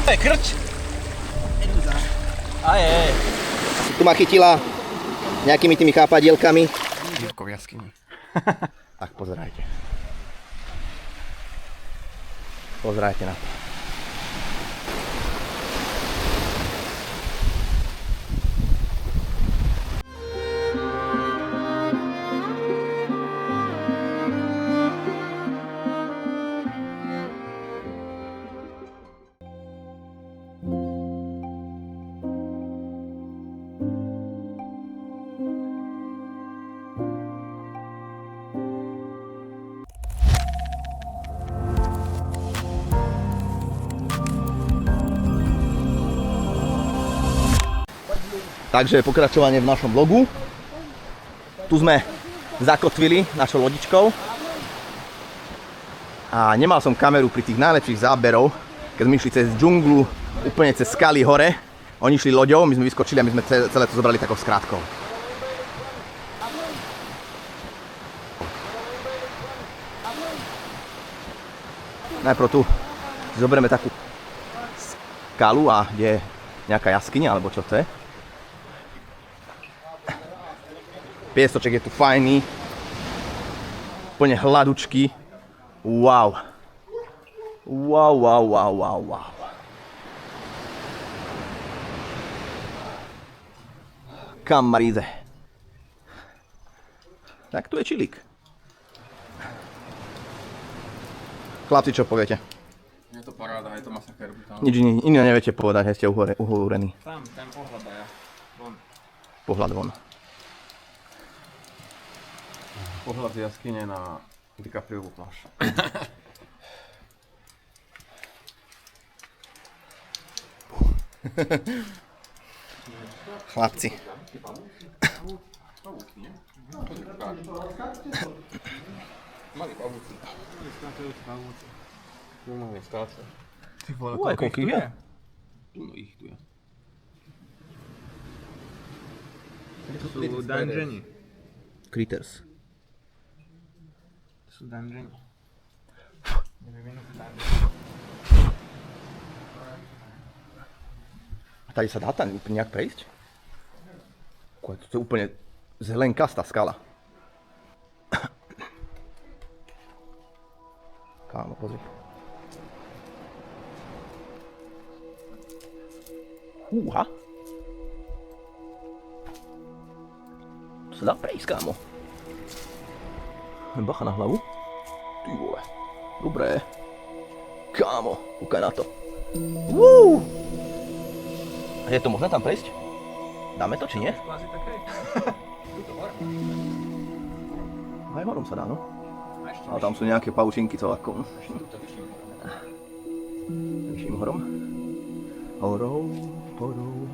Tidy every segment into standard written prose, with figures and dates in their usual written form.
To je krč. Aj. Tu ma chytila nejakými tými chápadielkami. Pivko v jaskyni. Tak pozerajte. Pozerajte na to. Takže pokračovanie v našom vlogu. Tu sme zakotvili našou lodičkou. A nemal som kameru pri tých najlepších záberov, keď sme išli cez džunglu, úplne cez skaly hore. Oni išli loďou, my sme vyskočili a my sme celé to zobrali takou skrátkou. Najprv tu zoberieme takú skalu a kde je nejaká jaskyňa, alebo čo to je. Piesoček je tu fajný, úplne hladučký. Wow. Kamaríze. Tak tu je čilík. Chlapci, čo poviete? Je to paráda, je to masaker. Nič iné neviete povedať, že ste uhorení. Tam, ten pohľad a ja. Von. Pohľad von. Pohľad z jaskyne na DiCapriovú pláž. Chlapci. Malý pavúci. Normálne skáče. Ty vole, koľko ich je? Tu je. To sú dungeoni. Critters. To sú dungeoni. A tady sa dá tam nejak prejsť? To je úplne zelenkastá skala. Kámo, pozri. Húha. Tu sa dá prejsť, kámo. Bacha na hlavu. Ty vole. Dobré. Kámo, kúkaj na to. A je to možné tam prejsť? Dáme to, či nie? Kvázi také. Tuto hore. Aj horom sa dá, no. A ešte A tam sú nejaké paučinky, co ako... tuto vyšším horom. Vyšším horom. Horom.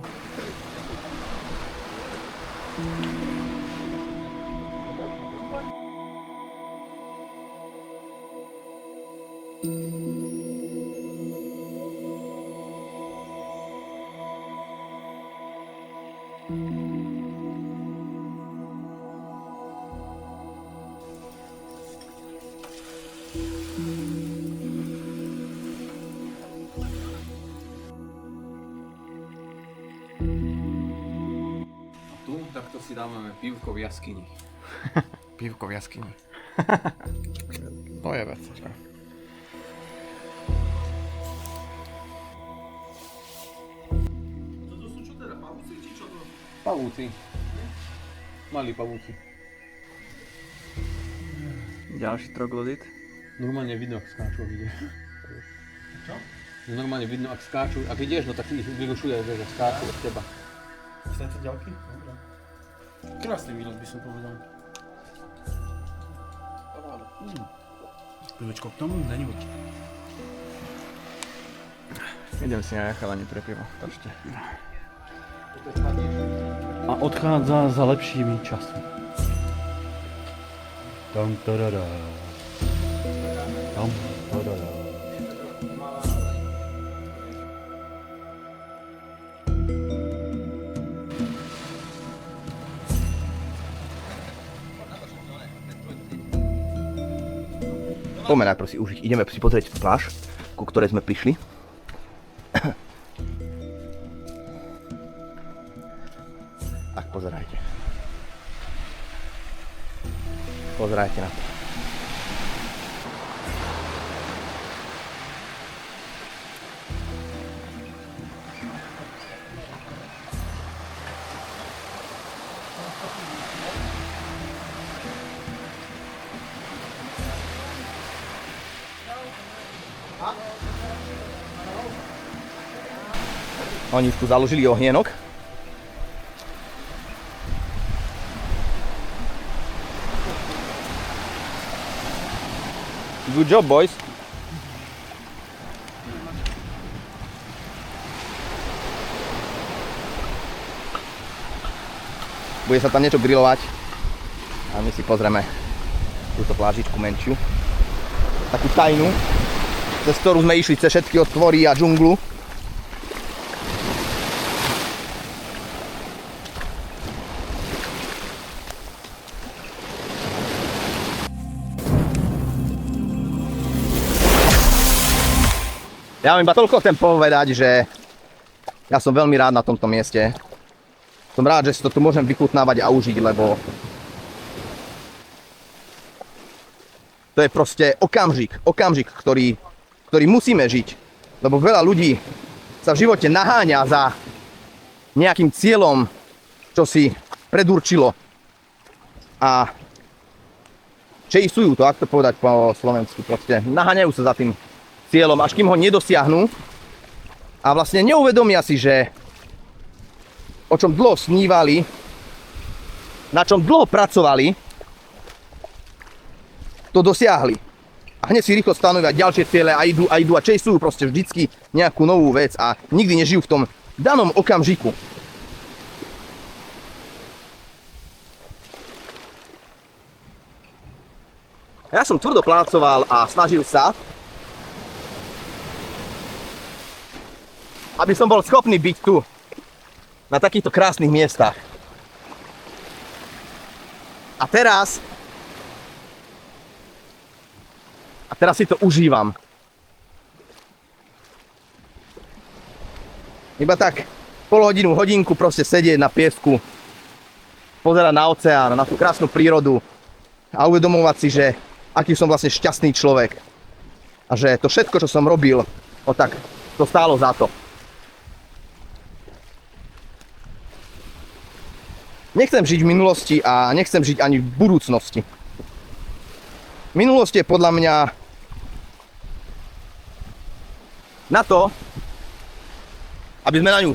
Tu takto si dávame pivko v jaskyni. Pivko v jaskyni. To je vec. To sú čo teda? Pavúci či čo to? Pavúci. Malí pavúci. Ďalší troglodit. Normálne vidno, ak skáču, ak ide. Čo? Normálne vidno, ak skáču. Ak ideš, no tak ich vyrušuje, že skáču od teba. Chcete ďalky? Dobre. Krásny výlet by som povedal. Pivečko k tomu? Není voč. Idem si na chalani pre pivo. Točte. A odchádza za lepšími časmi. Tam tarara. Tam tarara. Poďme najprv si užiť. Ideme si pozrieť pláž, ku ktorej sme prišli. Tak pozerajte. Pozerajte na to. Oni tu založili ohienok. Good job, boys. Bude sa tam niečo grilovať a my si pozrieme túto plážičku menšiu. Takú tajnú, cez ktorú sme išli cez všetky otvory a džunglu. Ja vám iba toľko chcem povedať, že ja som veľmi rád na tomto mieste. Som rád, že si to tu môžem vychutnávať a užiť, lebo to je proste okamžik, ktorý musíme žiť. Lebo veľa ľudí sa v živote naháňa za nejakým cieľom, čo si predurčilo. A chase'ujú to, ak to povedať po slovensku, proste naháňajú sa za tým cieľom, až kým ho nedosiahnu a vlastne neuvedomia si, že o čom dlho snívali, na čom dlho pracovali, to dosiahli. A hneď si rýchlo stanovia ďalšie ciele a idú a chase'ujú proste vždycky nejakú novú vec a nikdy nežijú v tom danom okamžiku. Ja som tvrdo pracoval a snažil sa, aby som bol schopný byť tu, na takýchto krásnych miestach. A teraz si to užívam. Iba tak pol hodinu, hodinku proste sedieť na piesku, pozerať na oceán, na tú krásnu prírodu a uvedomovať si, že aký som vlastne šťastný človek. A že to všetko, čo som robil, tak to stálo za to. Nechcem žiť v minulosti a nechcem žiť ani v budúcnosti. Minulosť je podľa mňa na to, aby sme na ňu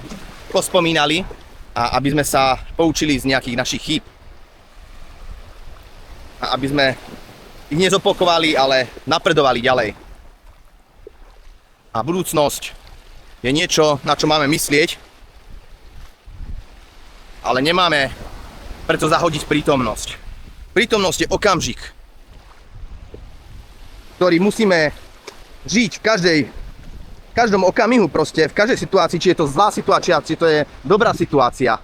pospomínali a aby sme sa poučili z nejakých našich chýb. A aby sme ich nezopakovali, ale napredovali ďalej. A budúcnosť je niečo, na čo máme myslieť, ale nemáme preto zahodiť prítomnosť. Prítomnosť je okamžik, ktorý musíme žiť v každom okamihu proste, v každej situácii, či je to zlá situácia, či to je dobrá situácia.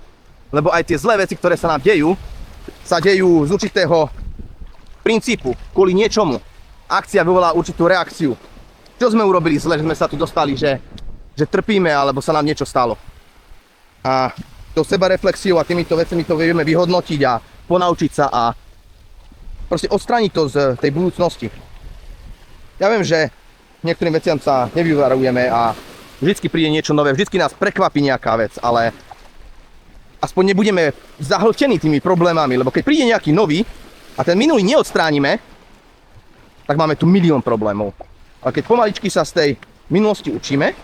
Lebo aj tie zlé veci, ktoré sa nám dejú, sa dejú z určitého princípu, kvôli niečomu. Akcia vyvolá určitú reakciu. Čo sme urobili zle, že sme sa tu dostali, že trpíme, alebo sa nám niečo stalo. A to sebareflexiou a týmito vecami to vieme vyhodnotiť a ponaučiť sa a proste odstrániť to z tej budúcnosti. Ja viem, že niektorým veciam sa nevyvarujeme a vždycky príde niečo nové, vždycky nás prekvapí nejaká vec, ale aspoň nebudeme zahltení tými problémami, lebo keď príde nejaký nový a ten minulý neodstránime, tak máme tu milión problémov. A keď pomaličky sa z tej minulosti učíme,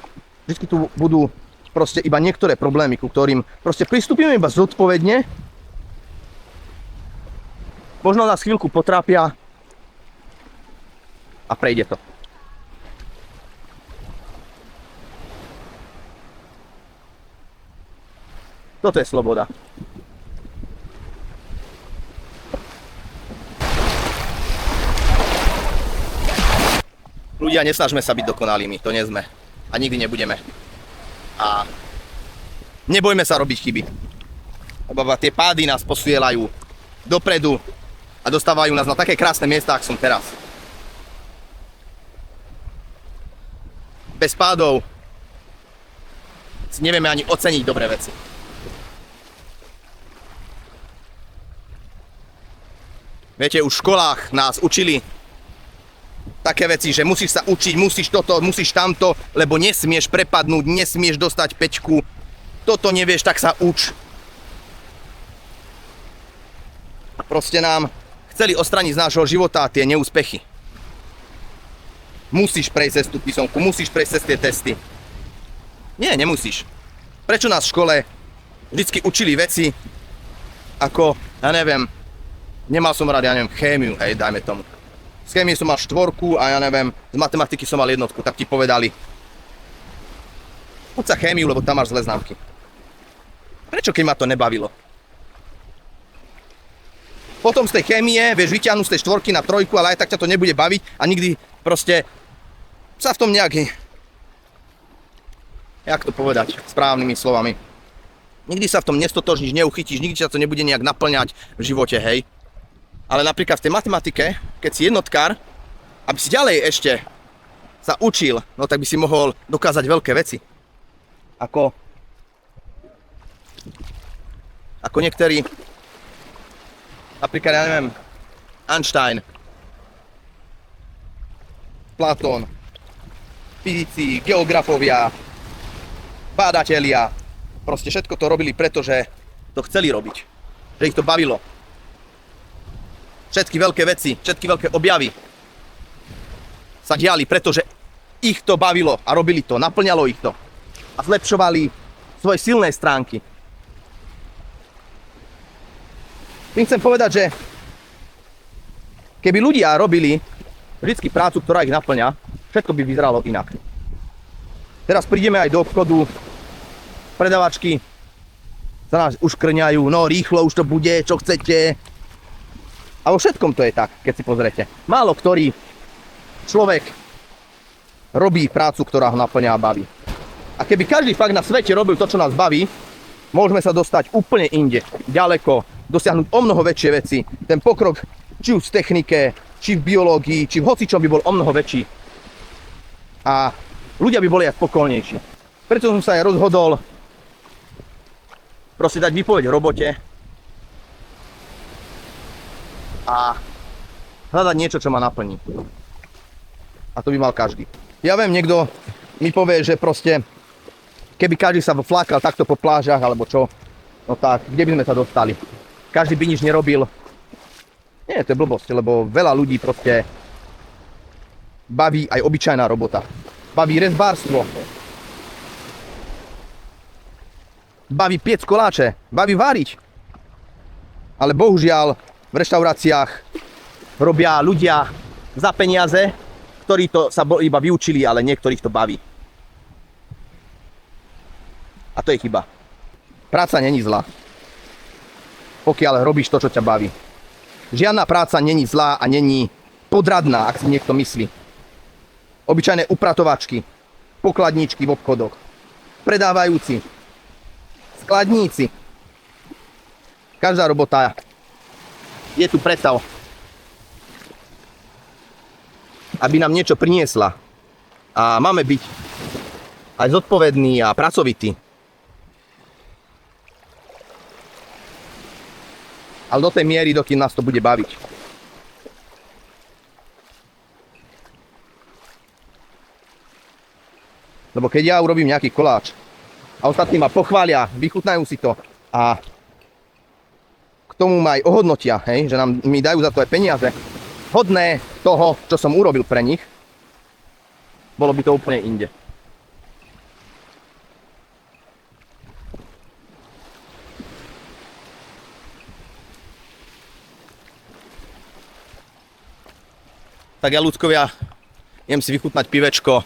vždycky tu budú proste iba niektoré problémy, ku ktorým proste pristúpime iba zodpovedne. Možno nás chvíľku potrápia a prejde to. Toto je sloboda. Ľudia, nesnažme sa byť dokonalými, to nie sme. A nikdy nebudeme. A nebojme sa robiť chyby. Lebo tie pády nás posielajú dopredu a dostávajú nás na také krásne miesta, ako som teraz. Bez pádov si nevieme ani oceniť dobré veci. Viete, už v školách nás učili také veci, že musíš sa učiť, musíš toto, musíš tamto, lebo nesmieš prepadnúť, nesmieš dostať peťku. Toto nevieš, tak sa uč. Proste nám chceli odstrániť z nášho života tie neúspechy. Musíš prejsť cez tú písomku, musíš prejsť cez tie testy. Nie, nemusíš. Prečo nás v škole vždycky učili veci ako, ja neviem, nemal som rád, ja neviem, chémiu, hej, dajme tomu. Z chémie som mal 4 a ja neviem, z matematiky som mal 1, tak ti povedali. Poď sa chémiu, lebo tam máš zlé známky. Prečo, keď ma to nebavilo? Potom z tej chémie vieš vyťahnuť z tej 4 na 3, ale aj tak ťa to nebude baviť a nikdy proste sa v tom nejak, jak to povedať správnymi slovami. Nikdy sa v tom nestotožníš, neuchytíš, nikdy sa to nebude nejak naplňať v živote, hej. Ale napríklad v tej matematike, keď si jednotkár, aby si ďalej ešte sa učil, no tak by si mohol dokázať veľké veci. Ako niektorí, napríklad, ja neviem, Einstein, Platón, fyzici, geografovia, bádatelia, proste všetko to robili, pretože to chceli robiť, že ich to bavilo. Všetky veľké veci, všetky veľké objavy sa diali, pretože ich to bavilo a robili to, naplňalo ich to a zlepšovali svoje silné stránky. Tým chcem povedať, že keby ľudia robili vždycky prácu, ktorá ich naplňa, všetko by vyzeralo inak. Teraz prídeme aj do obchodu, predavačky sa nás uškrňajú, no rýchlo už to bude, čo chcete. A vo všetkom to je tak, keď si pozrete. Málo ktorý človek robí prácu, ktorá ho naplňa a baví. A keby každý fakt na svete robil to, čo nás baví, môžeme sa dostať úplne inde, ďaleko, dosiahnuť omnoho väčšie veci. Ten pokrok, či už v technike, či v biológii, či v hocičom by bol omnoho väčší. A ľudia by boli aj spokojnejší. Preto som sa aj rozhodol proste dať výpoveď v robote a hľadať niečo, čo ma naplní. A to by mal každý. Ja viem, niekto mi povie, že proste keby každý sa flákal takto po plážach alebo čo, no tak, kde by sme sa dostali? Každý by nič nerobil. Nie, to je blbosť, lebo veľa ľudí proste baví aj obyčajná robota. Baví rezbárstvo. Baví piec koláče. Baví váriť. Ale bohužiaľ v reštauráciách robia ľudia za peniaze, ktorí to sa iba vyučili, ale niektorých to baví. A to je chyba. Práca není zlá, pokiaľ robíš to, čo ťa baví. Žiadna práca není zlá a není podradná, ak si niekto myslí. Obyčajné upratovačky, pokladníčky v obchodoch, predávajúci, skladníci. Každá robota je tu preto, aby nám niečo priniesla. A máme byť aj zodpovední a pracovití. Ale do tej miery, dokým nás to bude baviť. Lebo keď ja urobím nejaký koláč a ostatní ma pochvália, vychutnajú si to a k tomu ma aj ohodnotia, hej, že mi dajú za to aj peniaze, hodné toho, čo som urobil pre nich, bolo by to úplne inde. Tak ja, ľudkovia, idem si vychutnať pivečko.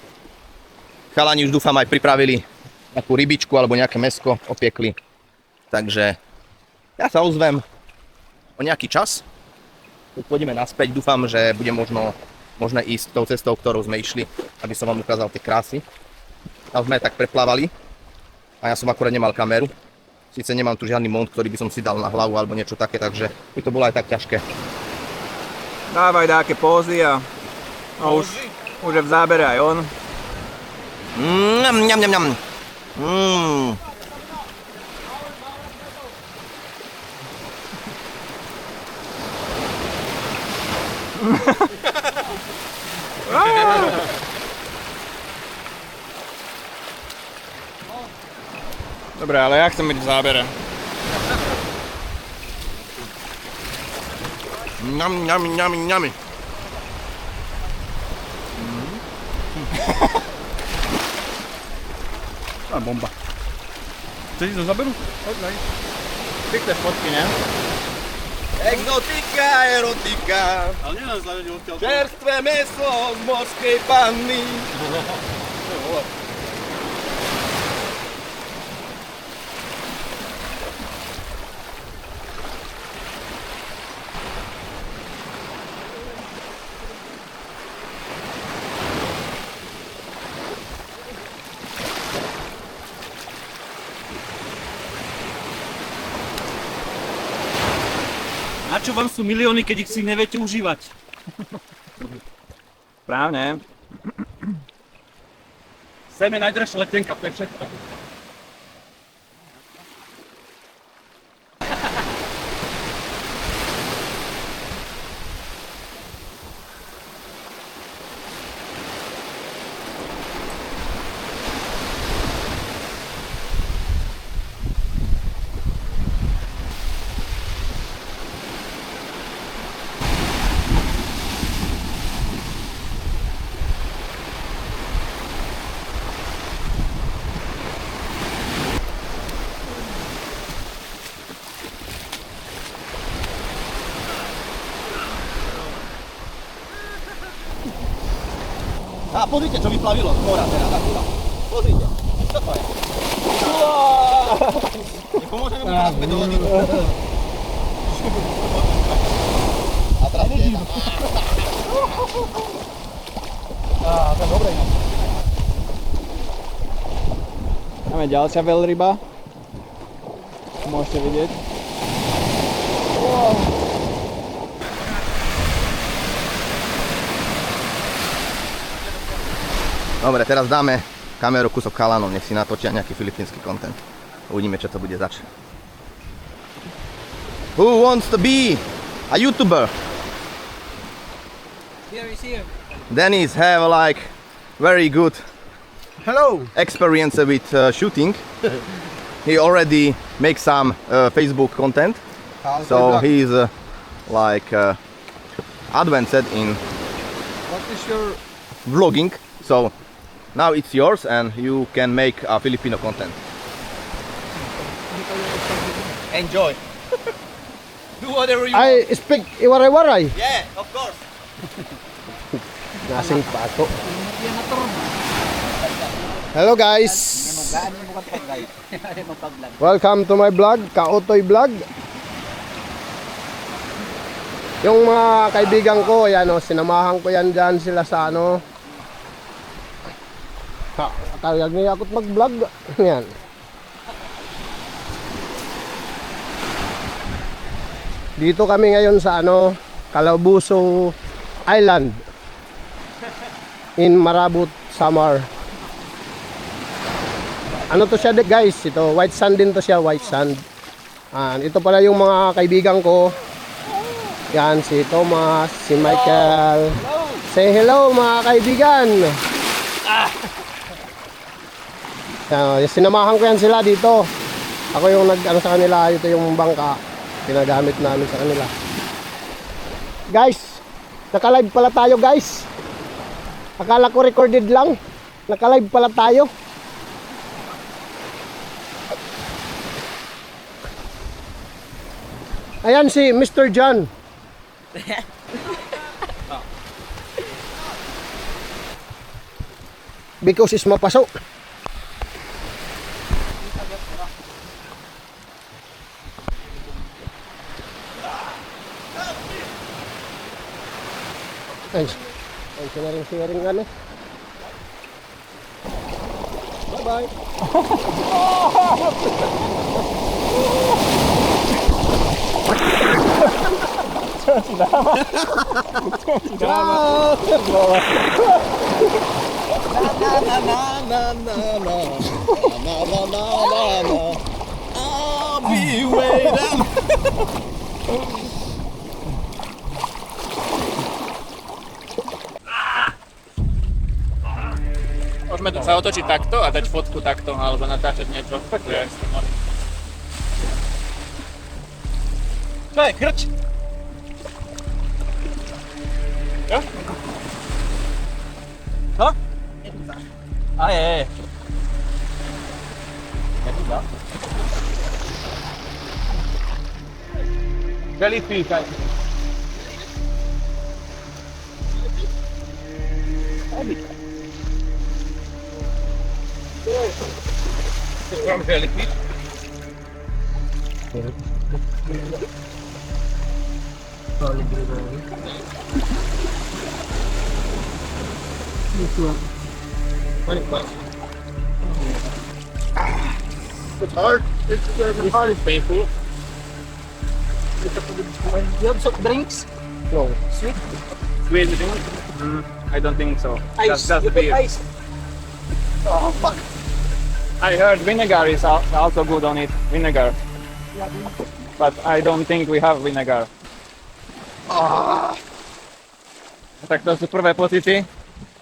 Chalani už dúfam aj pripravili nejakú rybičku alebo nejaké mäsko opiekli. Takže ja sa ozvem o nejaký čas. Keď pôjdeme naspäť, dúfam, že bude možné ísť tou cestou, ktorou sme išli, aby som vám ukázal tie krásy. Tam sme tak preplávali a ja som akurát nemal kameru. Sice nemám tu žiadny mont, ktorý by som si dal na hlavu alebo niečo také, takže by to bolo aj tak ťažké. Dávaj dáke pózy a už je v zábere aj on. Mňam. Mmm. Dobre, ale ja chcem byť v zábere. Ňami. A bomba. Chceš to zaberu? Pekné fotky, ne? Exotika, erotika, Ale nie nás zavedí odtiaľ. čerstvé meso z morskej panny. Na čo vám sú milióny, keď ich si neviete užívať? Správne. Sem je najdražšia letenka, to je všetko. A pozrite, čo vyplavilo z mora teraz. Pozrite. Čo to je? Nepomôžeme mu teraz späť do vody. A teraz je. To je dobré. Máme ďalšia veľryba. Môžete vidieť. Dobre, teraz dáme kameru kúsok chalanov, nech si natočia nejaký filipínsky content. Uvidíme, čo to bude zač. Who wants to be a YouTuber? Here is here. Dennis have like very good Hello! experience with shooting. He already makes some Facebook content, so he's like advanced in What is your vlogging. So now it's yours and you can make a Filipino content. Enjoy. Do whatever you want. I speak iwaray-waray. Yeah, of course. Nasing pato. Hello guys. Welcome to my vlog, Kaotoy Vlog. Yung mga kaibigan ko, yan o, sinamahan ko yan dyan sila sa ano. Kayag niya ako't mag-vlog. Yan. Dito kami ngayon sa ano, Calabuso Island in Marabut, Samar. Ano to siya guys? Ito, white sand din to siya, white sand. Ito pala yung mga kaibigan ko. Yan, si Thomas, si Michael. Say hello mga kaibigan. Sinamahan ko yan sila dito. Ako yung nag-ano sa kanila, ito yung bangka. Pinagamit namin sa kanila. Guys, naka-live pala tayo guys. Akala ko recorded lang. Naka-live pala tayo. Ayan si Mr. John. Because is mapaso. Ay, sharing ano. Bye bye. Môžeme to sa otočiť takto a dať fotku takto, alebo natáčať niečo. Čo je, krč? Jo? Co? A je. Meduza? Jellyfish. From jellyfish. It's hard. It's hard. It's painful. You have soft drinks? No. Sweet? Sweet drink? I don't think so. Ice. Just You put beer. ice. Oh, fuck. I heard vinegar is also good on it. Vinegar. But I don't think we have vinegar. Tak to sú prvé pocity,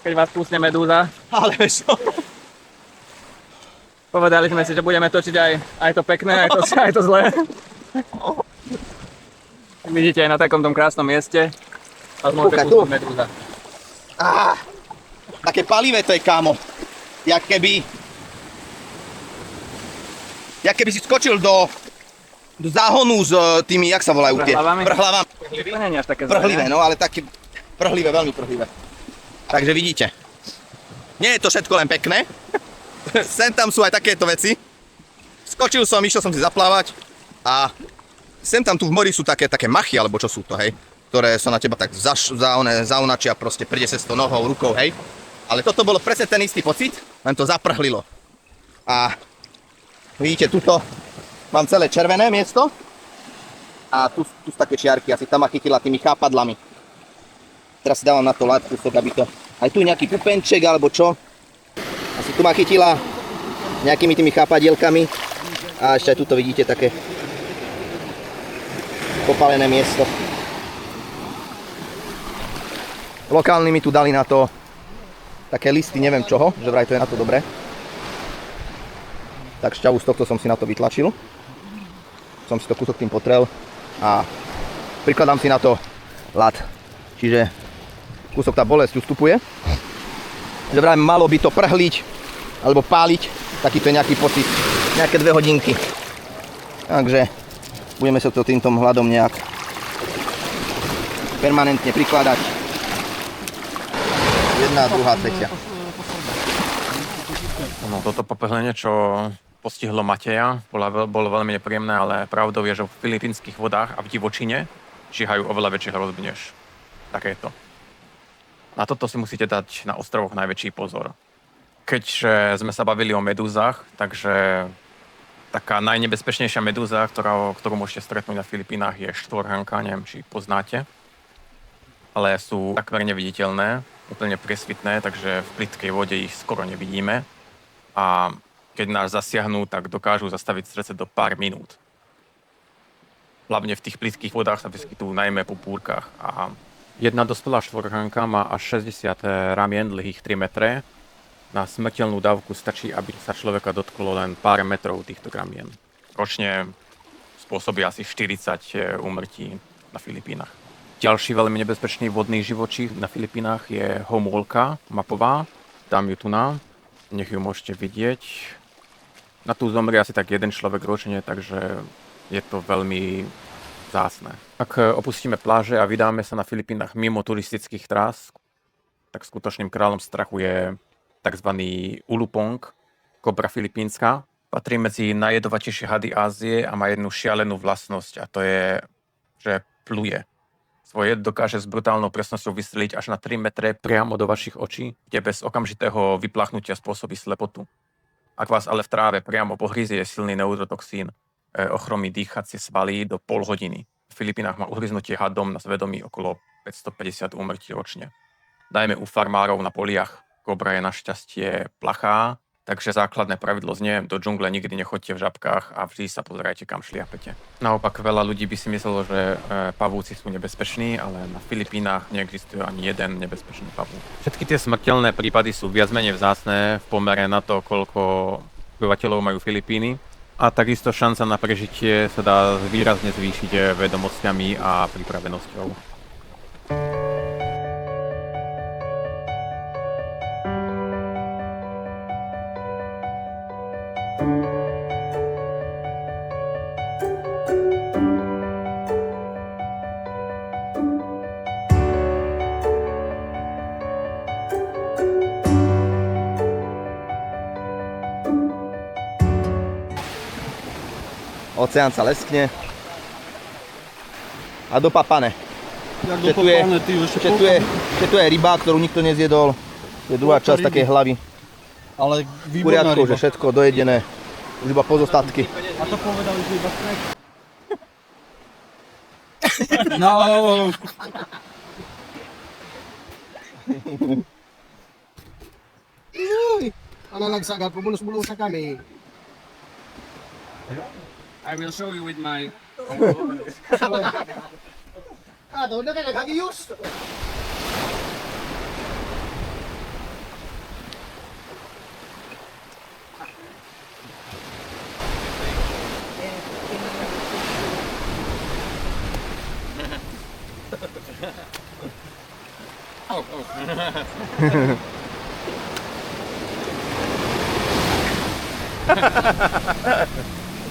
keď vás pustne medúza. Ale čo? Povedali sme si, že budeme točiť aj to pekné, aj to zlé. Vidíte aj na takom tom krásnom mieste. A môžete Kúkaj tu. pustiť medúza. Také palivé to je, kámo. Jak keby si skočil do záhonu s tými, jak sa volajú tie? Prhlavami? Prhlavami. To nie je až také zlé, Prhlivé, ne? no ale také prhlivé, veľmi prhlivé. Takže vidíte. Nie je to všetko len pekné. Sem tam sú aj takéto veci. Skočil som, išiel som si zaplávať a sem tam tu v mori sú také machy, alebo čo sú to, hej? Ktoré sa na teba tak zaunačia, proste príde sa s tou nohou, rukou, hej? Ale toto bolo presne ten istý pocit, len to zaprhlilo. A vidíte, tuto mám celé červené miesto a tu sú také čiarky, asi tam ma chytila tými chápadlami. Teraz si dávam na to látku, aby to... Aj tu nejaký pupenček alebo čo. Asi tu ma chytila nejakými tými chápadielkami. A ešte aj tuto vidíte také popálené miesto. Lokálni mi tu dali na to také listy, neviem čoho, že vraj to je na to dobré. Tak šťavu z tohto som si na to vytlačil. Som si to kúsok tým potrel a prikladám si na to ľad. Čiže kúsok tá bolesť ustupuje. Že vraj malo by to prhliť alebo páliť, takýto je nejaký pocit, nejaké 2 hodinky. Takže budeme sa to týmto hľadom nejak permanentne prikladať. 1, 2, 3. No, toto popehlenie, čo postihlo Mateja, bolo veľmi nepríjemné, ale pravdou je, že v filipínskych vodách a v divočine číhajú oveľa väčšie hrozby než takéto. Na toto si musíte dať na ostrovoch najväčší pozor. Keďže sme sa bavili o medúzach, takže taká najnebezpečnejšia medúza, ktorú môžete stretnúť na Filipínach, je štvorhanka, neviem, či poznáte. Ale sú takmer neviditeľné, úplne priesvitné, takže v plytkej vode ich skoro nevidíme. A keď nás zasiahnú, tak dokážu zastaviť srdce do pár minút. Hlavne v tých plytkých vodách sa vyskytujú najmä po búrkach. A jedna dospelá štvorhanka má až 60 ramien, dlhých 3 metre. Na smrteľnú dávku stačí, aby sa človeka dotklo len pár metrov týchto ramien. Ročne spôsobí asi 40 úmrtí na Filipínach. Ďalší veľmi nebezpečný vodný živočích na Filipínach je homolka mapová. Dám ju tu na. Nech ju môžete vidieť. Na tú zomrie asi tak jeden človek ročne, takže je to veľmi vzácne. Ak opustíme pláže a vydáme sa na Filipínach mimo turistických trás, tak skutočným kráľom strachu je tzv. Ulupong, kobra filipínska. Patrí medzi najjedovatejšie hady Ázie a má jednu šialenú vlastnosť, a to je, že pluje. Svoj jed dokáže s brutálnou presnosťou vystreliť až na 3 metre priamo do vašich očí, kde bez okamžitého vypláchnutia spôsobí slepotu. Ak vás ale v tráve priamo pohryzie silný neurotoxín, ochromí dýchacie svaly do pol hodiny. V Filipínach má uhryznutie hadom na svedomí okolo 550 úmrtí ročne. Najmä u farmárov na poliach, kobra je našťastie plachá, takže základné pravidlo znie, do džungle nikdy nechoďte v žabkách a vždy sa pozerajte, kam šliapete. Naopak veľa ľudí by si myslelo, že pavúci sú nebezpeční, ale na Filipínach neexistuje ani jeden nebezpečný pavúk. Všetky tie smrteľné prípady sú viac menej vzácne v pomere na to, koľko obyvateľov majú Filipíny. A takisto šanca na prežitie sa dá výrazne zvýšiť vedomosťami a pripravenosťou. Oceán sa leskne a dopapané. Jak Že tu je ryba, ktorú nikto nezjedol. To je druhá časť takej hlavy. Ale V výborná poriadku, ryba. že všetko dojedené. Už iba pozostatky. A to povedali, že iba snack. No. Ano nagsaga, pumulos-bulos na kami. I will show you with my... Doon na kayo nagagiyos.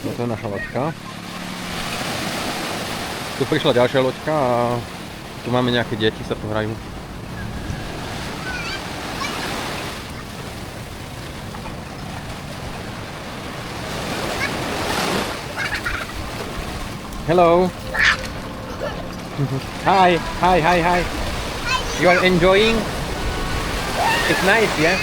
Toto je naša loďka. Tu prišla ďalšia loďka a tu máme nejaké deti, sa tu hrajú. Hello. Hi. You are enjoying? It's nice, yeah?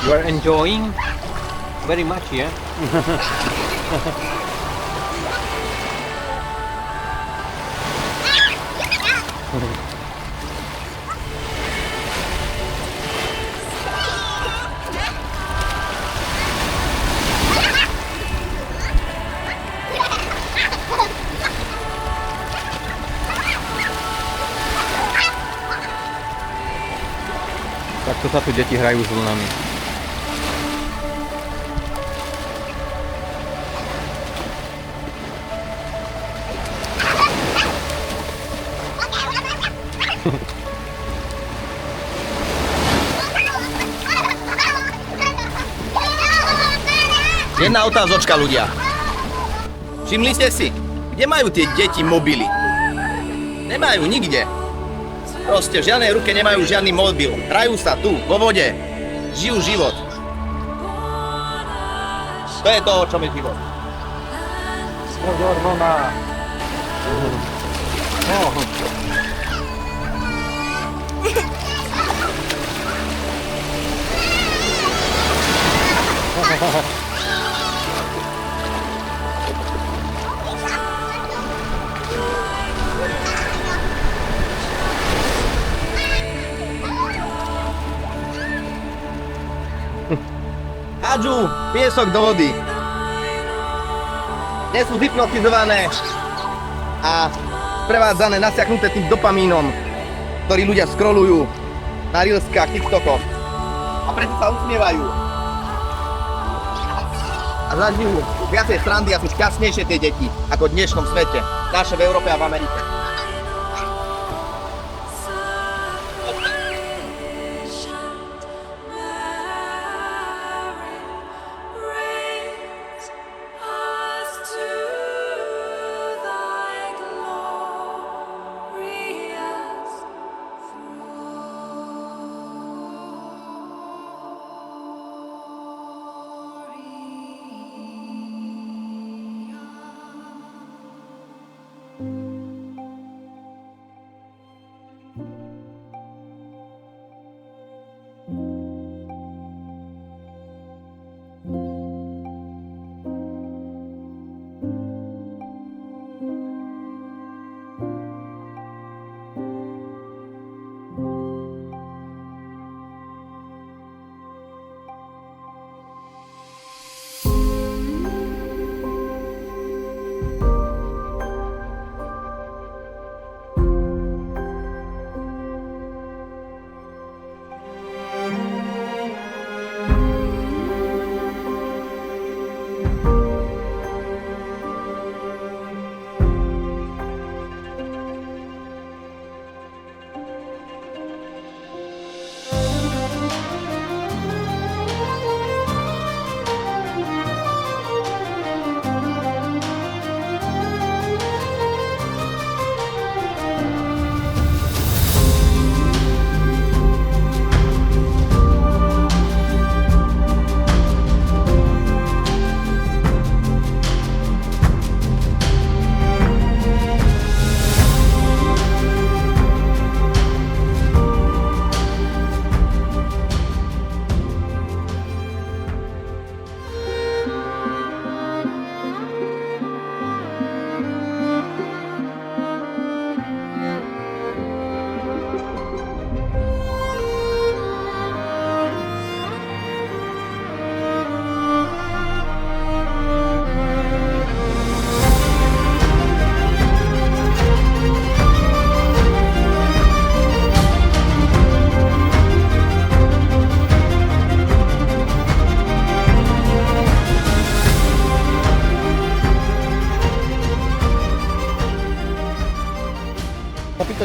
You are enjoying very much, yeah? Takto sa tu deti hrajú s vlnami. Jedna otázočka, ľudia. Všimli ste si, kde majú tie deti mobily? Nemajú nikde. Proste v žiadnej ruke nemajú žiadny mobil. Hrajú sa tu, vo vode. Žijú život. To je to, o čom je život. Pozor, vlna. Hádžu piesok do vody. Nie sú hypnotizované a sprevádzané, nasiaknuté tým dopamínom, ktorý ľudia scrollujú na Reelskách, TikTokoch. A preto sa usmievajú. A zažijú viacej srandy a sú šťastnejšie tie deti ako v dnešnom svete. Naše v Európe a v Amerike.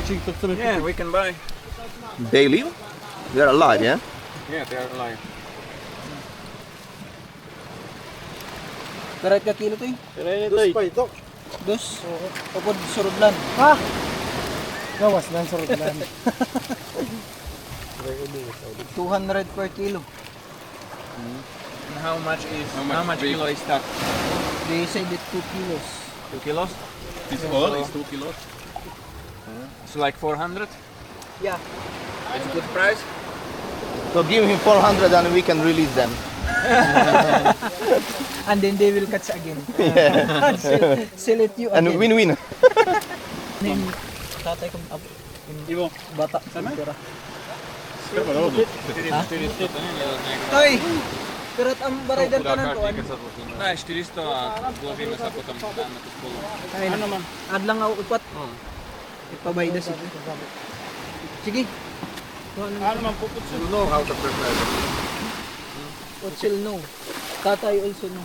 či to chceme Yeah, we can buy. They live? They're alive, yeah? Yeah, they are alive. Karat ka kilo to eh. Dos pa ito. Dos. Kapod surudlan. Gawas ng surutlan. 200 per kilo. And how much kilo is that? They said it 2 kilos. 2 kilos? This all is 2 kilos. It's like 400. Yeah. It's a good price. So give him 400 and we can release them. And then they will catch again. Sell it you And again. win-win. Then, tatay ko Ivo. bata. Pera. Toy! Karat ang baraydan ka ng tuwan. Da, 400 a vložíme sa potom dáme to spolu. Ano man? Adlang ako upat. Ipabayda siya. Sige. Ano man po You know how to prepare it. Ochel no. Tatay also no.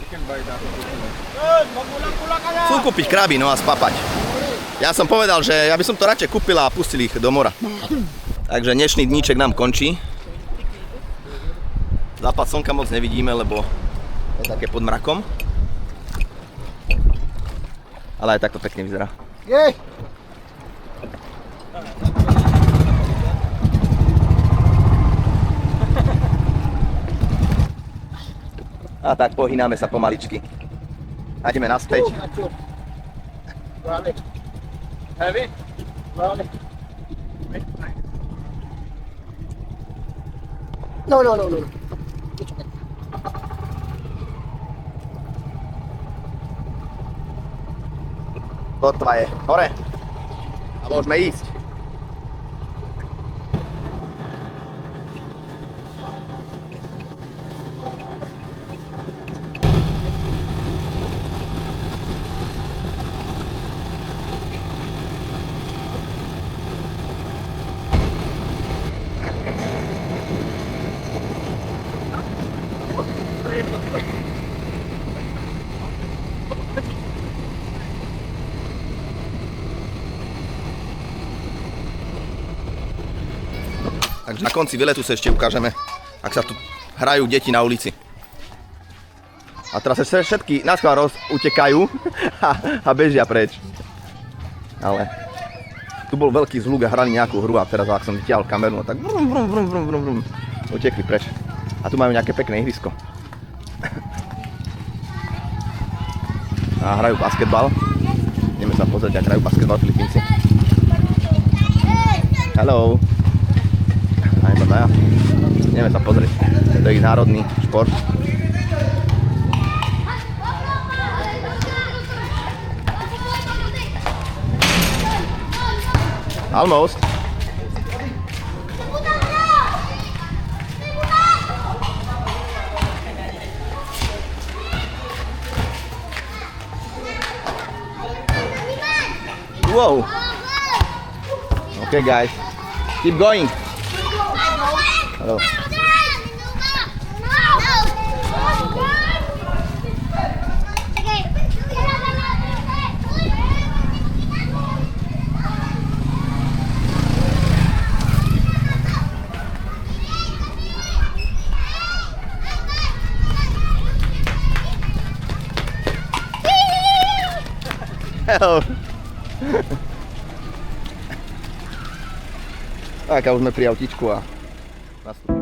You can buy that. Chcú kúpiť kraby, no a spapať. Ja som povedal, že ja by som to radšej kúpila a pustil ich do mora. Takže dnešný dníček nám končí. Západ slnka moc nevidíme, lebo je také pod mrakom. Ale aj takto pekne vyzerá. Jej! A tak pohýname sa pomaličky. A ideme naspäť. Heavy? No. Kotva je hore. A môžeme ísť. Takže na konci výletu sa ešte ukážeme, ak sa tu hrajú deti na ulici. A teraz sa všetky na schvál utekajú a bežia preč. Ale tu bol veľký zhluk a hrali nejakú hru a teraz ak som vytiahol kameru, no tak vrum, utekli preč. A tu majú nejaké pekné ihrisko. A hrajú basketbal. Ideme sa pozrieť, ak hrajú basketbal Filipínci. Hello. Aj to ja. Ideme sa pozrieť. To je ich národný šport. Almost. Whoa. Okay guys. Keep going. Hello. Hello. Tak a už sme pri autičku a nastupujeme.